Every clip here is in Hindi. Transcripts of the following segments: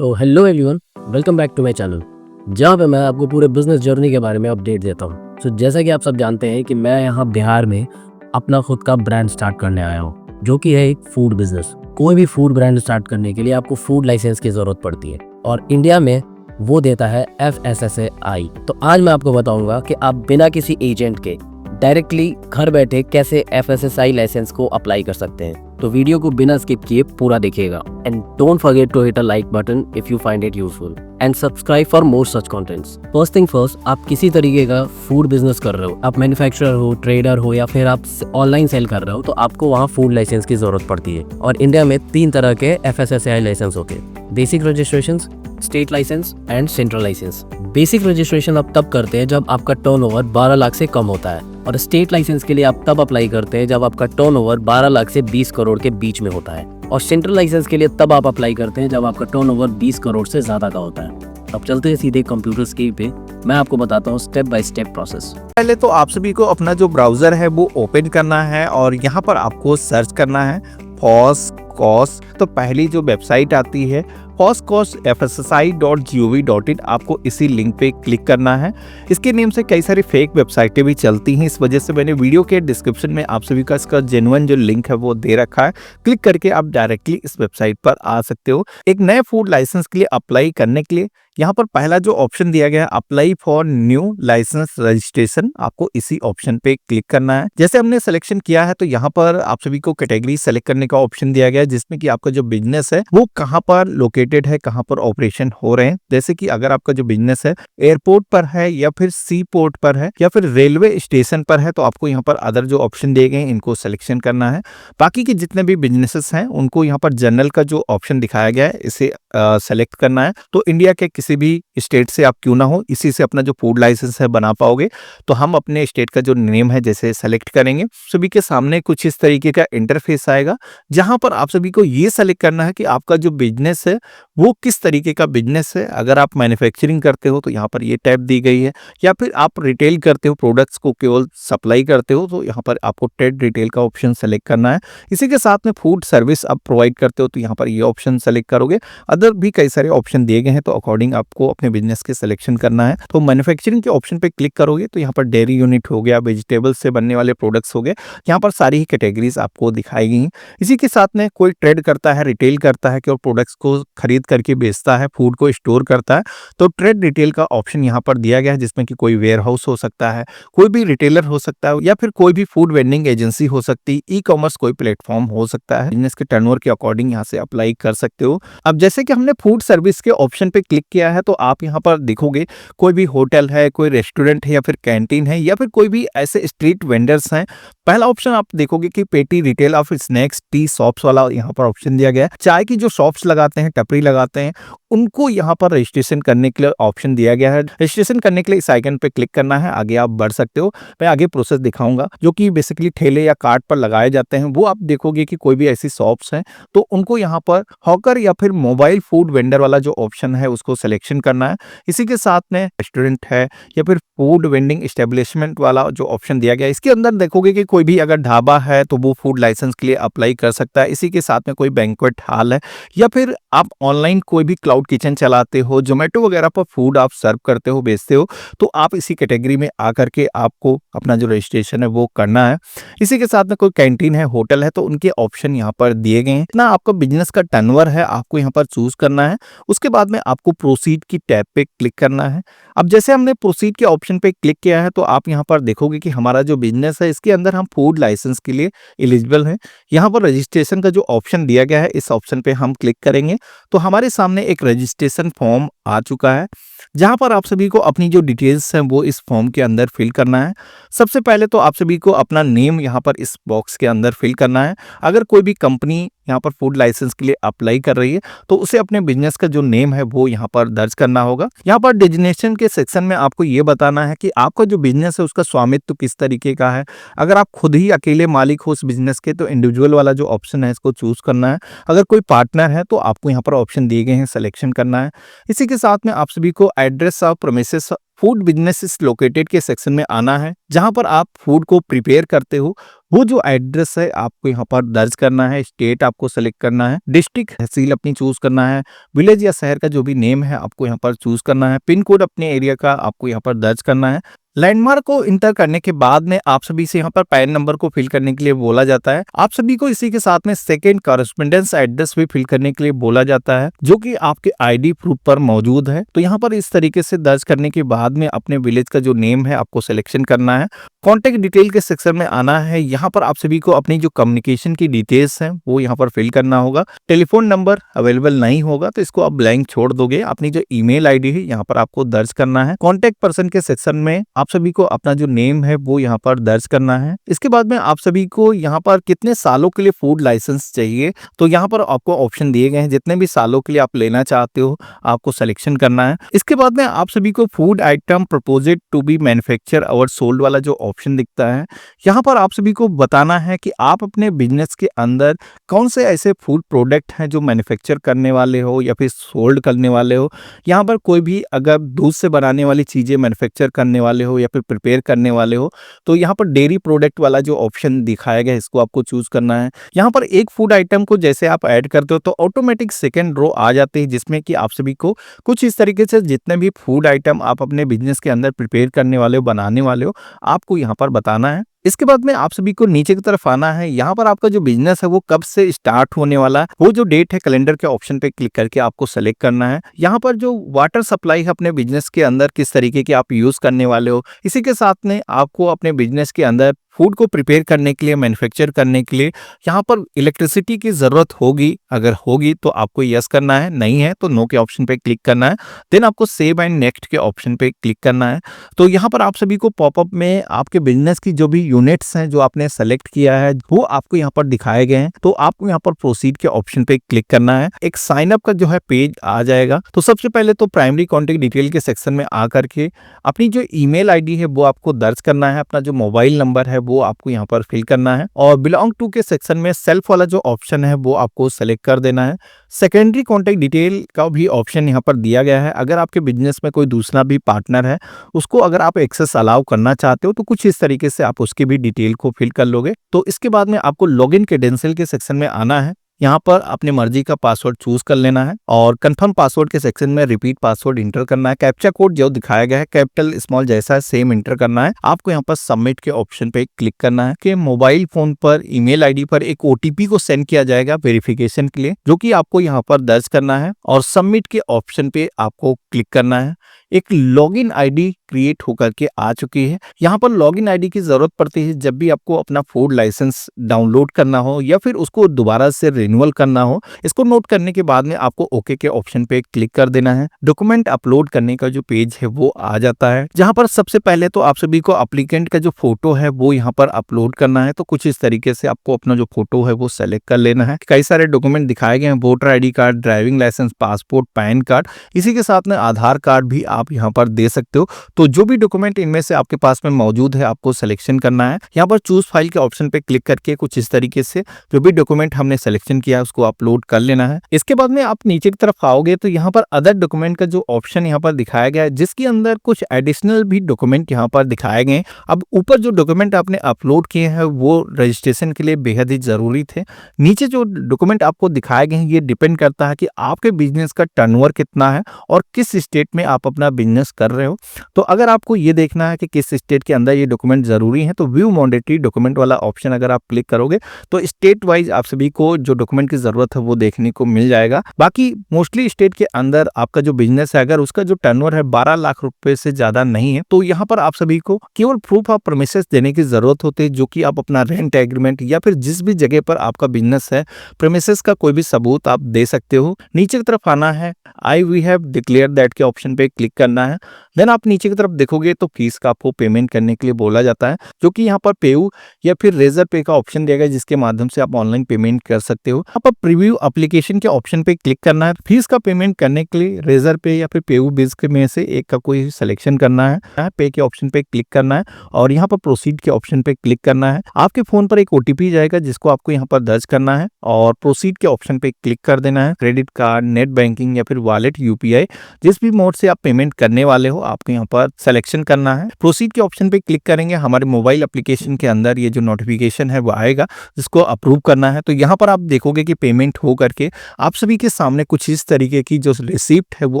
So hello everyone, welcome back to my channel जहाँ पे मैं आपको पूरे बिजनेस जर्नी के बारे में अपडेट देता हूँ। सो जैसा कि आप सब जानते हैं कि मैं यहाँ बिहार में अपना खुद का ब्रांड स्टार्ट करने आया हूँ, जो कि है एक फूड बिजनेस। कोई भी फूड ब्रांड स्टार्ट करने के लिए आपको फूड लाइसेंस की ज़रूरत पड़ती है और इंडिया में वो देता है FSSAI। तो आज मैं आपको बताऊंगा कि आप बिना किसी एजेंट के डायरेक्टली घर बैठे कैसे FSSAI लाइसेंस को अप्लाई कर सकते हैं। तो वीडियो को बिना स्किप किए पूरा देखिएगा and don't forget to hit a like button if you find it useful and subscribe for more such contents. First thing first, आप किसी तरीके का फूड बिजनेस कर रहे हो, आप मैन्युफैक्चरर हो, ट्रेडर हो या फिर आप ऑनलाइन सेल कर रहे हो, तो आपको वहाँ फूड लाइसेंस की जरूरत पड़ती है। और इंडिया में 3 तरह के FSSAI लाइसेंस होते हैं: basic registration, state licence and central licence. Basic registration आप तब करते हैं जब आपका टर्नओवर 12 लाख से कम होता है, और स्टेट लाइसेंस के लिए आप तब अप्लाई करते हैं जब आपका टर्नओवर 12 लाख से 20 करोड़ के बीच में होता है, और सेंट्रल लाइसेंस के लिए तब आप अप्लाई करते हैं जब आपका टर्नओवर 20 करोड़ से ज्यादा का होता है। अब चलते हैं सीधे कंप्यूटर स्क्रीन पे, मैं आपको बताता हूँ स्टेप बाय स्टेप प्रोसेस। पहले तो आप सभी को अपना जो ब्राउजर है वो ओपन करना है और यहाँ पर आपको सर्च करना है FOSS-COSS। तो पहली जो वेबसाइट आती है FOSS-COSS-FSSAI.gov.in, आपको इसी लिंक पे क्लिक करना है। इसके नेम से कई सारी फेक वेबसाइटें भी चलती हैं, इस वजह से मैंने वीडियो के डिस्क्रिप्शन में आप सभी का इसका जेन्युइन जो लिंक है वो दे रखा है। क्लिक करके आप डायरेक्टली इस वेबसाइट पर आ सकते हो। एक नए फूड लाइसेंस के लिए अप्लाई करने के लिए यहाँ पर पहला जो ऑप्शन दिया गया है, apply for new licence registration, आपको इसी ऑप्शन पे क्लिक करना है। जैसे हमने सिलेक्शन किया है तो यहाँ पर आप सभी को कैटेगरी सेलेक्ट करने का ऑप्शन दिया गया है, जिसमें कि आपका जो बिजनेस है वो कहाँ पर लोकेटेड है, कहाँ पर ऑपरेशन हो रहे हैं। जैसे कि अगर आपका जो बिजनेस है एयरपोर्ट पर है या फिर सी पोर्ट पर है या फिर रेलवे स्टेशन पर है, तो आपको यहाँ पर अदर जो ऑप्शन दिए गए हैं इनको सिलेक्शन करना है। बाकी के जितने भी बिजनेसेस हैं उनको यहाँ पर जनरल का जो ऑप्शन दिखाया गया है इसे सेलेक्ट करना है। तो इंडिया के किसी भी स्टेट से आप क्यों ना हो, इसी से अपना जो फूड लाइसेंस है बना पाओगे। तो हम अपने स्टेट का जो नेम है जैसे सेलेक्ट करेंगे, सभी के सामने कुछ इस तरीके का इंटरफेस आएगा, जहां पर आप सभी को ये सेलेक्ट करना है कि आपका जो बिजनेस है वो किस तरीके का बिजनेस है। अगर आप मैन्युफैक्चरिंग करते हो तो यहाँ पर ये टैब दी गई है, या फिर आप रिटेल करते हो, प्रोडक्ट्स को केवल सप्लाई करते हो, तो यहाँ पर आपको ट्रेड रिटेल का ऑप्शन सेलेक्ट करना है। इसी के साथ में फूड सर्विस आप प्रोवाइड करते हो तो यहाँ पर ये ऑप्शन सेलेक्ट करोगे। अदर भी कई सारे ऑप्शन दिए गए हैं, तो अकॉर्डिंग आपको अपने बिजनेस के सिलेक्शन करना है। तो मैन्युफैक्चरिंग के ऑप्शन पे क्लिक करोगे तो यहाँ पर डेयरी यूनिट हो गया, वेजिटेबल से बनने वाले प्रोडक्ट्स हो गए, यहाँ पर सारी ही कैटेगरीज आपको दिखाई गई हैं। इसी के साथ में कोई ट्रेड करता है, रिटेल करता है कि और प्रोडक्ट्स को खरीद करके बेचता है, फूड को स्टोर करता है, तो ट्रेड रिटेल का ऑप्शन यहाँ पर दिया गया है, जिसमें कि कोई वेयर हाउस हो सकता है, कोई भी रिटेलर हो सकता है, या फिर कोई भी फूड वेंडिंग एजेंसी हो सकती है, ई कॉमर्स कोई प्लेटफॉर्म हो सकता है। बिजनेस के टर्नओवर के अकॉर्डिंग यहाँ से अप्लाई कर सकते हो। अब जैसे कि हमने फूड सर्विस के ऑप्शन पे क्लिक किया है, तो आप यहाँ पर देखोगे कोई भी होटल है, कोई रेस्टोरेंट है या फिर कैंटीन है, या फिर कोई भी ऐसे स्ट्रीट वेंडर्स हैं। पहला ऑप्शन आप देखोगे कि पेटी रिटेल और फिर स्नैक्स टी शॉप्स वाला यहाँ पर ऑप्शन दिया गया है। चाय की जो शॉप्स लगाते हैं, टपरी लगाते हैं, उनको यहाँ पर रजिस्ट्रेशन करने के लिए ऑप्शन दिया गया है। रजिस्ट्रेशन करने के लिए इस आइकन पे क्लिक करना है, आगे आप बढ़ सकते हो। मैं आगे प्रोसेस दिखाऊंगा, जो कि बेसिकली ठेले या कार्ट पर लगाए जाते हैं। वो आप देखोगे कि कोई भी ऐसी शॉप्स हैं तो उनको यहाँ पर हॉकर या फिर मोबाइल फूड वेंडर वाला जो ऑप्शन है उसको सिलेक्शन करना है। इसी के साथ में रेस्टोरेंट है या फिर फूड वेंडिंग एस्टेब्लिशमेंट वाला जो ऑप्शन दिया गया है, इसके अंदर देखोगे कि कोई भी अगर ढाबा है तो वो फूड लाइसेंस के लिए अप्लाई कर सकता है। इसी के साथ में कोई बैंक्वेट हॉल है, या फिर आप ऑनलाइन कोई भी क्लाउड किचन चलाते हो, जोमेटो वगैरह पर फूड आप सर्व करते हो, बेचते हो, तो आप इसी कैटेगरी में आकर के आपको अपना जो रजिस्ट्रेशन है वो करना है। इसी के साथ में कोई कैंटीन है, होटल है, तो उनके ऑप्शन यहाँ पर दिए गए हैं। ना आपका बिजनेस का टर्नओवर है आपको यहाँ पर चूज करना है। उसके बाद में आपको प्रोसीड की टैब पे क्लिक करना है। अब जैसे हमने प्रोसीड के ऑप्शन पे क्लिक किया है, तो आप यहाँ पर देखोगे कि हमारा जो बिजनेस है इसके अंदर हम फूड लाइसेंस के लिए एलिजिबल हैं। यहाँ पर रजिस्ट्रेशन का जो ऑप्शन दिया गया है इस ऑप्शन पे हम क्लिक करेंगे तो हमारे सामने एक रजिस्ट्रेशन फॉर्म आ चुका है, जहां पर आप सभी को अपनी जो डिटेल्स हैं वो इस फॉर्म के अंदर फिल करना है। सबसे पहले तो आप सभी को अपना नेम यहाँ पर इस बॉक्स के अंदर फिल करना है। अगर कोई भी कंपनी यहाँ पर फूड लाइसेंस के लिए अप्लाई कर रही है तो उसे अपने बिजनेस का जो नेम है वो यहाँ पर दर्ज करना होगा। यहाँ पर डेजिग्नेशन के सेक्शन में आपको ये बताना है कि आपका जो बिजनेस है उसका स्वामित्व किस तरीके का है। अगर आप खुद ही अकेले मालिक हो उस बिजनेस के तो इंडिविजुअल वाला जो ऑप्शन है इसको चूज करना है। अगर कोई पार्टनर है तो आपको यहाँ पर ऑप्शन दिए गए हैं, सिलेक्शन करना है। इसी के साथ में आप सभी को address of premises food businesses located के सेक्शन में आना है, जहां पर आप फूड को प्रिपेयर करते हो। वो जो एड्रेस है आपको यहाँ पर दर्ज करना है, स्टेट आपको सेलेक्ट करना है, डिस्ट्रिक्ट तहसील अपनी चूज करना है, विलेज या शहर का जो भी नेम है आपको यहाँ पर चूज करना है, पिन कोड अपने एरिया का आपको यहाँ पर दर्ज करना है। लैंडमार्क को इंटर करने के बाद में आप सभी से यहाँ पर पैन नंबर को फिल करने के लिए बोला जाता है। आप सभी को इसी के साथ में सेकंड कॉरेस्पोंडेंस एड्रेस भी फिल करने के लिए बोला जाता है, जो कि आपके आईडी प्रूफ पर मौजूद है। तो यहाँ पर इस तरीके से दर्ज करने के बाद में अपने विलेज का जो नेम है आपको सिलेक्शन करना है। कॉन्टेक्ट डिटेल के सेक्शन में आना है। यहाँ पर आप सभी को अपनी जो कम्युनिकेशन की डिटेल्स हैं वो यहाँ पर फिल करना होगा। टेलीफोन नंबर अवेलेबल नहीं होगा तो इसको आप ब्लैंक छोड़ दोगे। अपनी जो ईमेल आईडी है यहाँ पर आपको दर्ज करना है। कॉन्टेक्ट पर्सन के सेक्शन में आप सभी को अपना जो नेम है वो यहाँ पर दर्ज करना है। इसके बाद में आप सभी को यहाँ पर कितने सालों के लिए फूड लाइसेंस चाहिए, तो यहाँ पर आपको ऑप्शन दिए गए हैं। जितने भी सालों के लिए आप लेना चाहते हो आपको सिलेक्शन करना है। इसके बाद में आप सभी को food item proposed to be manufacture और सोल्ड वाला जो ऑप्शन दिखता है, यहाँ पर आप सभी को बताना है कि आप अपने बिजनेस के अंदर कौन से ऐसे फूड प्रोडक्ट हैं जो मैन्युफैक्चर करने वाले हो या फिर सोल्ड करने वाले हो। यहाँ पर कोई भी अगर दूध से बनाने वाली चीजें मैन्युफैक्चर करने वाले हो या फिर प्रिपेयर करने वाले हो तो यहाँ पर डेयरी प्रोडक्ट वाला जो ऑप्शन दिखाया गया है इसको आपको चूज करना है। यहाँ पर एक फूड आइटम को जैसे आप ऐड करते हो तो ऑटोमेटिक सेकेंड रो आ जाते हैं, जिसमें कि आप सभी को कुछ इस तरीके से जितने भी फूड आइटम आप अपने बिजनेस के अंदर प्रिपेयर करने वाले हो, बनाने वाले हो, आपको यहाँ पर बताना है। इसके बाद में आप सभी को नीचे की तरफ आना है। यहाँ पर आपका जो बिजनेस है वो कब से स्टार्ट होने वाला है, वो जो डेट है कैलेंडर के ऑप्शन पे क्लिक करके आपको सेलेक्ट करना है। यहाँ पर जो वाटर सप्लाई है अपने बिजनेस के अंदर किस तरीके की आप यूज करने वाले हो, इसी के साथ में आपको अपने बिजनेस के अंदर फूड को प्रिपेयर करने के लिए, मैन्युफैक्चर करने के लिए यहाँ पर इलेक्ट्रिसिटी की जरूरत होगी। अगर होगी तो आपको यस करना है, नहीं है तो नो के ऑप्शन पे क्लिक करना है। देन आपको सेव एंड नेक्स्ट के ऑप्शन पे क्लिक करना है। तो यहाँ पर आप सभी को पॉपअप में आपके बिजनेस की जो भी यूनिट्स हैं जो आपने सेलेक्ट किया है वो आपको यहाँ पर दिखाए गए हैं। तो आपको यहाँ पर प्रोसीड के ऑप्शन पे क्लिक करना है। एक साइन अप का जो है पेज आ जाएगा। तो सबसे पहले तो प्राइमरी कॉन्टेक्ट डिटेल के सेक्शन में आकर के अपनी जो ईमेल आईडी है वो आपको दर्ज करना है। अपना जो मोबाइल नंबर है वो आपको यहाँ पर फिल करना है और बिलोंग टू के सेक्शन में सेल्फ वाला जो ऑप्शन है वो आपको सेलेक्ट कर देना है। सेकेंडरी कॉन्टेक्ट डिटेल का भी ऑप्शन यहाँ पर दिया गया है। अगर आपके बिजनेस में कोई दूसरा भी पार्टनर है उसको अगर आप एक्सेस अलाउ करना चाहते हो तो कुछ इस तरीके से आप उसकी भी डिटेल को फिल कर लोगे। तो इसके बाद में आपको लॉगिन क्रेडेंशियल के सेक्शन में आना है। यहाँ पर अपनी मर्जी का पासवर्ड चूज कर लेना है और कंफर्म पासवर्ड के सेक्शन में रिपीट पासवर्ड इंटर करना है। कैप्चा कोड जो दिखाया गया है कैपिटल स्मॉल जैसा है सेम इंटर करना है। आपको यहाँ पर सबमिट के ऑप्शन पे क्लिक करना है कि मोबाइल फोन पर ईमेल आईडी पर एक ओटीपी को सेंड किया जाएगा वेरिफिकेशन के लिए, जो कि आपको यहाँ पर दर्ज करना है और सबमिट के ऑप्शन पे आपको क्लिक करना है। एक लॉगिन आईडी क्रिएट होकर के आ चुकी है। यहाँ पर लॉगिन आईडी की जरूरत पड़ती है जब भी आपको अपना फूड लाइसेंस डाउनलोड करना हो या फिर उसको दोबारा से रिन्यूअल करना हो। इसको नोट करने के बाद में आपको ओके के ऑप्शन पे क्लिक कर देना है। डॉक्यूमेंट अपलोड करने का जो पेज है वो आ जाता है, जहाँ पर सबसे पहले तो आप सभी को एप्लीकेंट का जो फोटो है वो यहाँ पर अपलोड करना है। तो कुछ इस तरीके से आपको अपना जो फोटो है वो सेलेक्ट कर लेना है। कई सारे डॉक्यूमेंट दिखाए गए हैं, voter ID card, driving licence, passport, PAN card, इसी के साथ में आधार कार्ड भी आप यहाँ पर दे सकते हो। तो जो भी डॉक्यूमेंट इनमें से आपके पास में मौजूद है आपको सिलेक्शन करना है। यहाँ पर चूज फाइल के ऑप्शन पे क्लिक करके कुछ इस तरीके से जो भी डॉक्यूमेंट हमने सिलेक्शन किया है उसको अपलोड कर लेना है। इसके बाद में आप नीचे की तरफ आओगे तो यहाँ पर अदर डॉक्यूमेंट का जो ऑप्शन यहाँ पर दिखाया गया है, जिसके अंदर कुछ एडिशनल भी डॉक्यूमेंट यहाँ पर दिखाए गए। अब ऊपर जो डॉक्यूमेंट आपने अपलोड किए हैं वो रजिस्ट्रेशन के लिए बेहद ही जरूरी थे। नीचे जो डॉक्यूमेंट आपको दिखाए गए हैं ये डिपेंड करता है कि आपके बिजनेस का टर्नओवर कितना है और किस स्टेट में आप अपना बिजनेस कर रहे हो। तो अगर आपको ये देखना है कि किस स्टेट के अंदर ये डॉक्यूमेंट जरूरी है तो व्यू मैंडेटरी डॉक्यूमेंट वाला ऑप्शन अगर आप क्लिक करोगे तो स्टेट वाइज आप सभी को जो डॉक्यूमेंट की जरूरत है वो देखने को मिल जाएगा। बाकी मोस्टली स्टेट के अंदर आपका जो बिजनेस है अगर उसका जो टर्नओवर है 12 लाख रुपए से ज्यादा नहीं है तो यहाँ पर आप सभी को केवल प्रूफ ऑफ प्रेमिसेस देने की जरूरत होती है, जो कि आप अपना रेंट एग्रीमेंट या फिर जिस भी जगह पर आपका बिजनेस है प्रेमिसेस का कोई भी सबूत आप दे सकते हो। नीचे की तरफ आना है, आई वी हैव डिक्लेयर दैट के ऑप्शन पे क्लिक करना है। देन आप नीचे की तरफ देखोगे तो फीस का आपको पेमेंट करने के लिए बोला जाता है, जो कि यहाँ पर पेयू या फिर रेजर पे का ऑप्शन दिया गया जिसके माध्यम से आप ऑनलाइन पेमेंट कर सकते हो। यहाँ पर प्रीव्यू एप्लीकेशन के ऑप्शन पे क्लिक करना है। फीस का पेमेंट करने के लिए रेजर पे या फिर पेयू बिज के में से एक का कोई सिलेक्शन करना है। पे के ऑप्शन पे क्लिक करना है और यहाँ पर प्रोसीड के ऑप्शन पे क्लिक करना है। आपके फोन पर एक ओटीपी जाएगा जिसको आपको यहाँ पर दर्ज करना है और प्रोसीड के ऑप्शन पे क्लिक कर देना है। क्रेडिट कार्ड, नेट बैंकिंग या फिर वॉलेट, यूपीआई, जिस भी मोड से आप पेमेंट करने वाले हो वो आपको यहाँ पर सिलेक्शन करना है। प्रोसीड के ऑप्शन पे क्लिक करेंगे, हमारे मोबाइल एप्लीकेशन के अंदर ये जो नोटिफिकेशन है वो आएगा जिसको अप्रूव करना है। तो यहाँ पर आप देखोगे कि पेमेंट हो करके आप सभी के सामने कुछ इस तरीके की जो रिसिप्ट है वो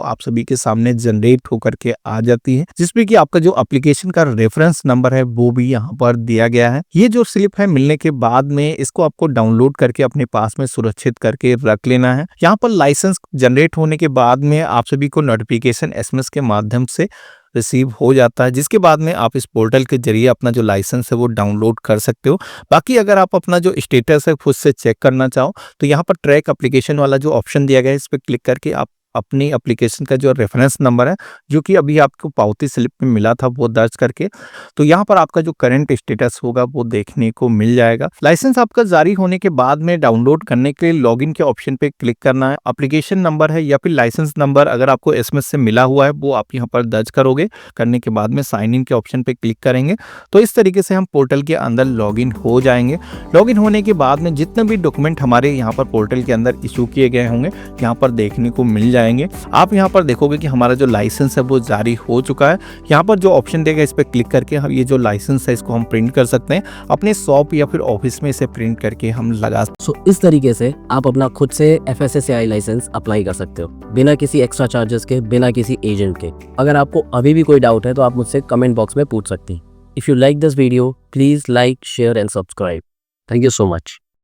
आप सभी के सामने जनरेट हो करके आ जाती है, जिसमें कि आपका जो एप्लीकेशन का रेफरेंस नंबर है वो भी यहाँ पर दिया गया है। ये जो स्लिप है मिलने के बाद में इसको आपको डाउनलोड करके अपने पास में सुरक्षित करके रख लेना है। यहाँ पर लाइसेंस जनरेट होने के बाद में आप सभी को नोटिफिकेशन एसएमएस के माध्यम से रिसीव हो जाता है, जिसके बाद में आप इस पोर्टल के जरिए अपना जो लाइसेंस है वो डाउनलोड कर सकते हो। बाकी अगर आप अपना जो स्टेटस है खुद से चेक करना चाहो तो यहाँ पर ट्रैक एप्लीकेशन वाला जो ऑप्शन दिया गया है इस पर क्लिक करके आप अपनी एप्लीकेशन का जो रेफरेंस नंबर है जो कि अभी आपको पावती स्लिप में मिला था वो दर्ज करके तो यहाँ पर आपका जो करंट स्टेटस होगा वो देखने को मिल जाएगा। लाइसेंस आपका जारी होने के बाद में डाउनलोड करने के लिए लॉगिन के ऑप्शन पे क्लिक करना है। एप्लीकेशन नंबर है या फिर लाइसेंस नंबर अगर आपको एसएमएस से मिला हुआ है वो आप यहाँ पर दर्ज करोगे। करने के बाद में साइन इन के ऑप्शन पे क्लिक करेंगे तो इस तरीके से हम पोर्टल के अंदर लॉगिन हो जाएंगे। लॉगिन होने के बाद में जितने भी डॉक्यूमेंट हमारे यहाँ पर पोर्टल के अंदर इशू किए गए होंगे यहाँ पर देखने को मिल जाएंगे। आप यहाँ पर देखोगे कि हमारा जो लाइसेंस है वो जारी हो चुका है। यहाँ पर जो ऑप्शन देगा इस पर क्लिक करके हम ये जो लाइसेंस है इसको हम प्रिंट कर सकते हैं, अपने शॉप या फिर ऑफिस में इसे प्रिंट करके हम लगा। इस तरीके से आप अपना खुद से FSSAI लाइसेंस अप्लाई कर सकते हो बिना किसी एक्स्ट्रा चार्जेस के, बिना किसी एजेंट के। अगर आपको अभी भी कोई डाउट है तो आप मुझसे कमेंट बॉक्स में पूछ सकते हैं। If you like this video please like, share and subscribe. Thank you so much.